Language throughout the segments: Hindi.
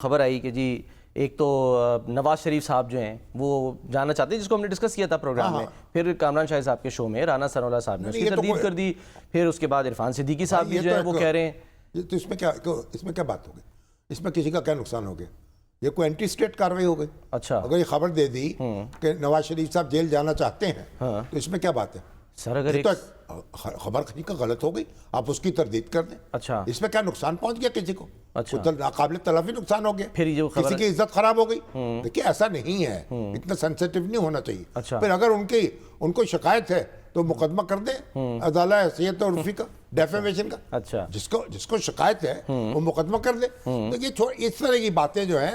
खबर आई कि जी एक तो नवाज शरीफ साहब जो हैं वो जाना चाहते हैं, जिसको हमने डिस्कस किया था प्रोग्राम में। फिर कामरान शाह साहब के शो में राना सरोला साहब ने उसकी तरदीद कर दी। फिर उसके बाद इरफान सिद्दीकी साहब भी जो है वो कह रहे हैं। तो इसमें क्या बात हो गई? इसमें किसी का क्या नुकसान हो गया? ये कोई एंटी स्टेट कार्रवाई हो गई? अच्छा, अगर ये खबर दे दी कि नवाज शरीफ साहब जेल जाना चाहते हैं, तो इसमें क्या बात है सर? अगर तो खबर कहीं का गलत हो गई, आप उसकी तरदीद कर दें। अच्छा, इसमें क्या नुकसान पहुंच गया किसी को? अच्छा, नाकाबिल तलाफी नुकसान हो गया, फिर ये किसी की इज्जत खराब हो गई। देखिए ऐसा नहीं है, इतना सेंसिटिव नहीं होना चाहिए। अच्छा, फिर अगर उनको शिकायत है तो मुकदमा कर दें अदालत हैसियत और उर्फी का, डेफेमेशन का। अच्छा, जिसको शिकायत है वो मुकदमा कर दे। तो ये इस तरह की बातें जो है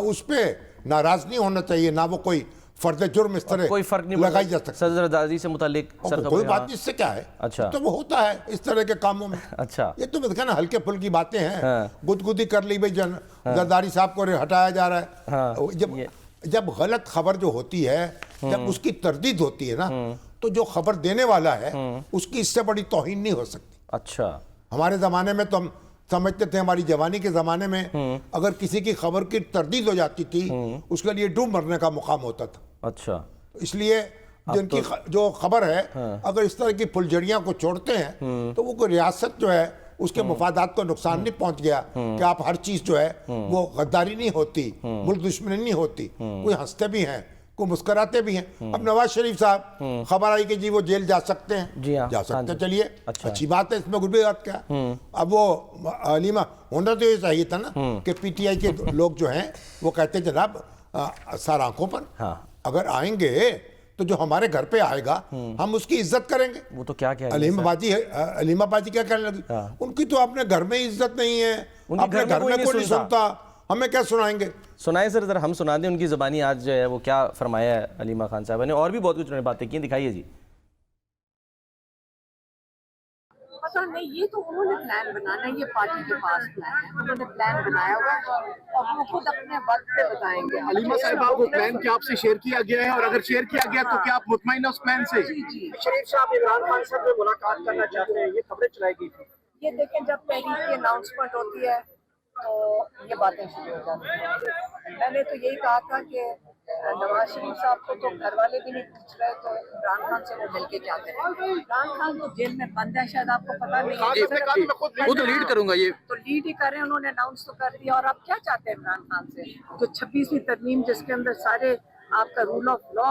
उस पर नाराज नहीं होना चाहिए, ना वो कोई फर्द जुर्म इस तरह कोई फर्क नहीं लगाई जा सकती। सरदारी से मुतालिक सर कोई बात नहीं, इससे क्या है? अच्छा, तो वो होता है इस तरह के कामों में। अच्छा, ये तो ना हल्के फुल्की बातें हैं, गुदगुदी कर ली भाई, जरदारी साहब को हटाया जा रहा है। जब गलत खबर जो होती है, जब उसकी तरदीद होती है ना, तो जो खबर देने वाला है उसकी इससे बड़ी तौहीन नहीं हो सकती। अच्छा, हमारे जमाने में तो हम समझते थे, हमारी जवानी के जमाने में अगर किसी की खबर की तरदीद हो जाती थी उसके लिए डूब मरने का मुकाम होता था। अच्छा, इसलिए जिनकी जो खबर है अगर इस तरह की फुलझड़ियां को छोड़ते हैं तो वो कोई रियासत जो है उसके मफादात को नुकसान नहीं पहुंच गया कि आप हर चीज जो है वो गद्दारी नहीं होती, मुल्क दुश्मनी नहीं होती। कोई हंसते भी हैं, कोई मुस्कुराते भी हैं। अब नवाज शरीफ साहब खबर आई कि जी वो जेल जा सकते हैं, जी हाँ, जा सकते हैं, चलिए अच्छा, अच्छी बात है, इसमें कुछ भी बात क्या। अब वो अलीमा होना तो ये चाहिए था ना कि पीटीआई के लोग जो हैं वो कहते जनाब सार आंखों पर, अगर आएंगे तो जो हमारे घर पे आएगा हम उसकी इज्जत करेंगे। वो तो क्या कह अलीमा बाजी क्या कहने लगी? उनकी तो अपने घर में इज्जत नहीं है, अपने घर में कोई नहीं सुनता, हमें क्या सुनाएंगे? सुनाए सर, जरा हम सुना दें उनकी ज़बानी आज जो है वो क्या फरमाया है अलीमा खान साहब ने। और भी बहुत कुछ उन्होंने बातें की, दिखाइए जी। पता नहीं, ये तो उन्होंने प्लान बनाना है, ये पार्टी के पास प्लान है, उन्होंने प्लान बनाया हुआ है और वो खुद अपने वक्त पे बताएंगे। अलीमा साहिबा, वो प्लान क्या आपसे शेयर किया गया है, और अगर शेयर किया गया तो क्या आप मुतमईन है उस प्लान से? जी जी, शरीफ साहब इमरान खान साहब से मुलाकात करना चाहते हैं, ये खबरें चलाई गई थी। ये देखें जब तहरीक की अनाउंसमेंट होती है तो ये बातें शुरू हो जाती हैं। मैंने तो यही कहा था कि नवाज शरीफ साहब को तो घर वाले भी नहीं पूछ रहे, तो इमरान खान से वो मिलके क्या करें? इमरान खान तो जेल में बंद है, शायद आपको पता नहीं है। खुद लीड करूंगा, ये तो लीड ही कर रहे हैं, उन्होंने अनाउंस तो कर दिया। और आप क्या चाहते हैं इमरान खान से? जो 26वीं तरमीम जिसके अंदर सारे आपका रूल ऑफ लॉ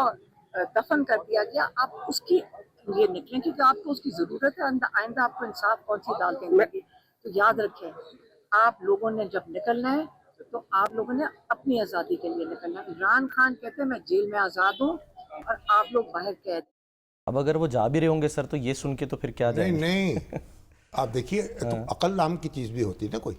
दफन कर दिया गया, आप उसकी ये निकलें क्योंकि आपको उसकी जरूरत है। आइंदा आपको इंसाफ कौन सी डाल देंगे? तो याद रखें, आप लोगों ने जब निकलना है तो आप लोगों ने अपनी आज़ादी के लिए निकलना है। इमरान खान कहते हैं मैं जेल में आज़ाद हूँ और आप लोग बाहर कैद। अब अगर वो जा भी रहे होंगे सर, तो ये सुन के तो फिर क्या जाए? नहीं आप देखिए, तो अकल नाम की चीज भी होती है ना। कोई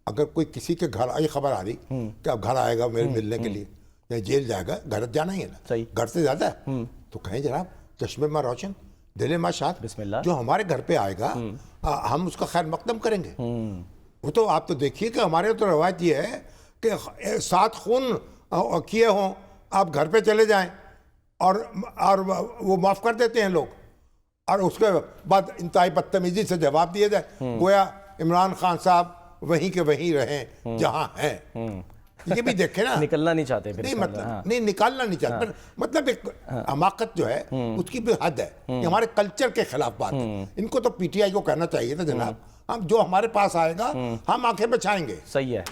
अगर कोई किसी के घर आई, खबर आ रही कि अब घर आएगा मेरे मिलने के लिए या जेल जाएगा, घर जाना ही है ना, सही, घर से ज्यादा है, तो कहें जनाब चश्मे में रोशन, दिले में शाद, बिस्मिल्लाह, जो हमारे घर पे आएगा हम उसका खैर मकदम करेंगे। वो तो आप तो देखिए कि हमारे तो रवायत ये है कि 7 खून किए हों, आप घर पे चले जाएं और वो माफ़ कर देते हैं लोग, और उसके बाद इंतहाई बदतमीजी से जवाब दिया जाए गोया इमरान खान साहब वहीं के वहीं रहें जहां हैं। ये भी देखे ना, निकलना नहीं चाहते फिर, नहीं मतलब नहीं निकालना नहीं चाहते, मतलब एक हमाकत जो है उसकी भी हद है। ये हमारे कल्चर के खिलाफ बात है। इनको तो पीटीआई को कहना चाहिए था जनाब, हम जो हमारे पास आएगा हम आंखें बचाएंगे। सही है।